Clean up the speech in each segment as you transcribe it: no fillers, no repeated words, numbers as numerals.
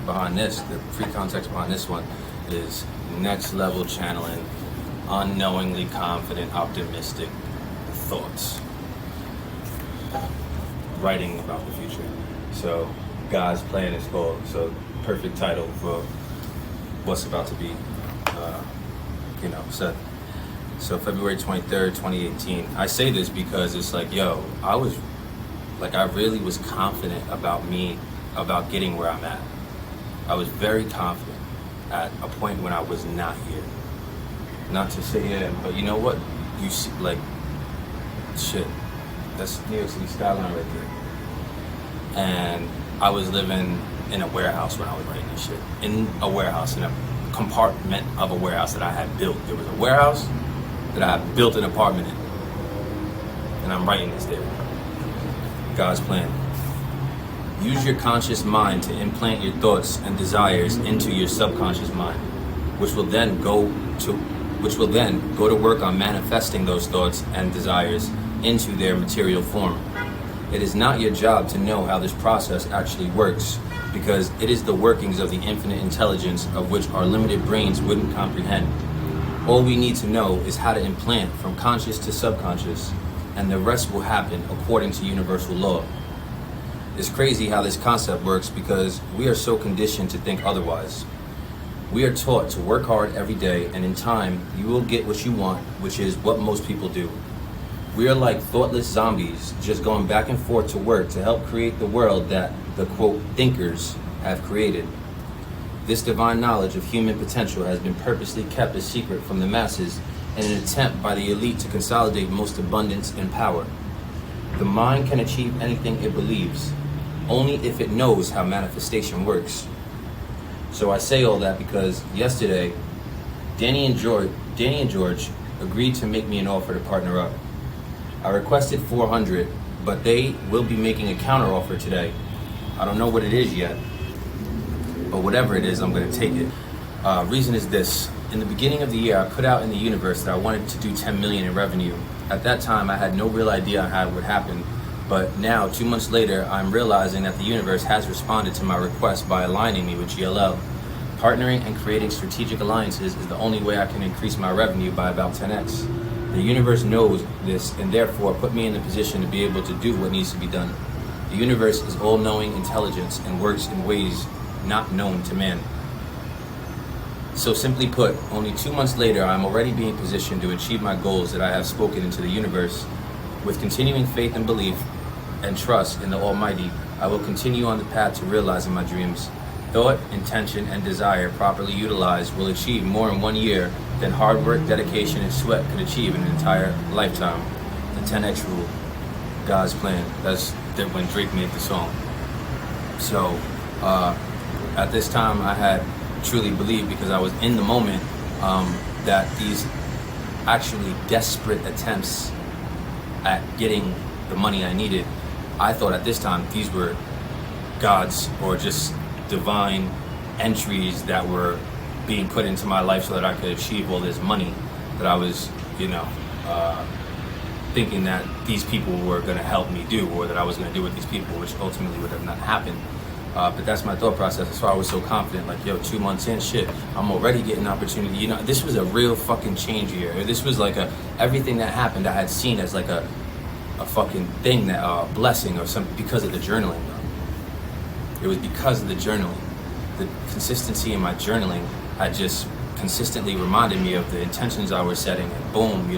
behind this, the free context behind this one is next level channeling, unknowingly confident, optimistic thoughts. Writing about the future. So God's plan is called, so perfect title for what's about to be, said. So February 23rd, 2018. I say this because it's like, I really was confident about getting where I'm at. I was very confident at a point when I was not here. Not to say, but you know what? You see, shit, that's New York City skyline right there. And I was living in a warehouse when I was writing this shit. In a warehouse, in a compartment of a warehouse that I had built. There was a warehouse that I had built an apartment in. And I'm writing this there. God's plan. Use your conscious mind to implant your thoughts and desires into your subconscious mind, which will then go to work on manifesting those thoughts and desires into their material form. It is not your job to know how this process actually works, because it is the workings of the infinite intelligence of which our limited brains wouldn't comprehend. All we need to know is how to implant from conscious to subconscious, and the rest will happen according to universal law. It's crazy how this concept works because we are so conditioned to think otherwise. We are taught to work hard every day, and in time, you will get what you want, which is what most people do. We are like thoughtless zombies, just going back and forth to work to help create the world that the, quote, thinkers have created. This divine knowledge of human potential has been purposely kept a secret from the masses in an attempt by the elite to consolidate most abundance and power. The mind can achieve anything it believes, only if it knows how manifestation works. So I say all that because yesterday, Danny and George agreed to make me an offer to partner up. I requested 400, but they will be making a counter offer today. I don't know what it is yet, but whatever it is, I'm going to take it. Reason is this. In the beginning of the year, I put out in the universe that I wanted to do 10 million in revenue. At that time, I had no real idea how it would happen. But now, 2 months later, I'm realizing that the universe has responded to my request by aligning me with GLL. Partnering and creating strategic alliances is the only way I can increase my revenue by about 10x. The universe knows this and therefore put me in the position to be able to do what needs to be done. The universe is all-knowing intelligence and works in ways not known to man. So simply put, only 2 months later, I'm already being positioned to achieve my goals that I have spoken into the universe. With continuing faith and belief and trust in the Almighty, I will continue on the path to realizing my dreams. Thought, intention, and desire properly utilized will achieve more in 1 year than hard work, dedication, and sweat could achieve in an entire lifetime. The 10X rule, God's plan. That's when Drake made the song. So at this time, I had truly believed, because I was in the moment, that these actually desperate attempts at getting the money I needed, I thought at this time these were God's or just divine entries that were being put into my life so that I could achieve all this money that I was, thinking that these people were going to help me do, or that I was going to do with these people, which ultimately would have not happened. But that's my thought process. That's why I was so confident. 2 months in, shit, I'm already getting opportunity. This was a real fucking change here. This was everything that happened I had seen as a fucking thing, that blessing or something, because of the journaling. It was because of the journaling. The consistency in my journaling had just consistently reminded me of the intentions I was setting, and boom,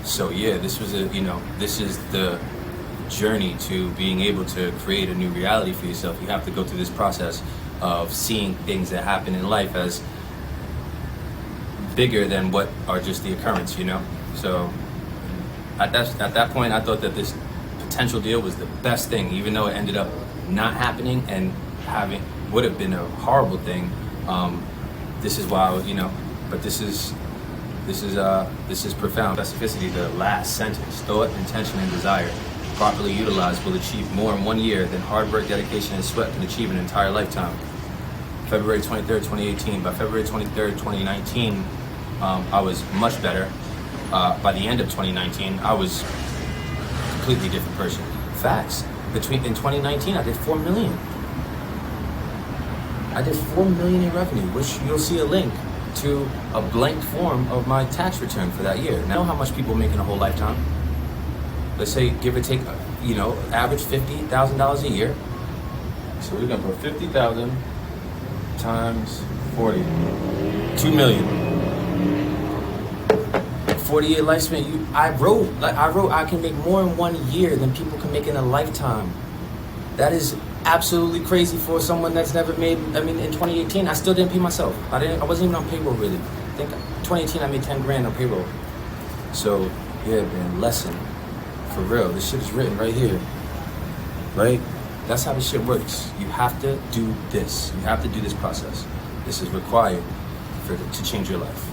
So yeah, this was this is the journey to being able to create a new reality for yourself. You have to go through this process of seeing things that happen in life as bigger than what are just the occurrence, So at that point, I thought that this potential deal was the best thing, even though it ended up not happening and would have been a horrible thing. This is why but this is profound specificity. The last sentence: thought, intention, and desire properly utilized will achieve more in 1 year than hard work, dedication, and sweat can achieve in an entire lifetime. February 23rd, 2018. By February 23rd, 2019, I was much better. By the end of 2019, I was a completely different person. Facts. in 2019, I did 4 million. I did 4 million in revenue, which you'll see a link to a blank form of my tax return for that year. Now, how much people make in a whole lifetime? Let's say, give or take, average $50,000 a year. So we're gonna put 50,000 times 40, 2 million. 40-year lifespan. I wrote I can make more in 1 year than people can make in a lifetime. That is absolutely crazy for someone that's never made. I mean, in 2018, I still didn't pay myself. I wasn't even on payroll really. I think 2018 I made 10 grand on payroll. So yeah, man, lesson for real. This shit is written right here, right? That's how this shit works. You have to do this. You have to do this process. This is required to change your life.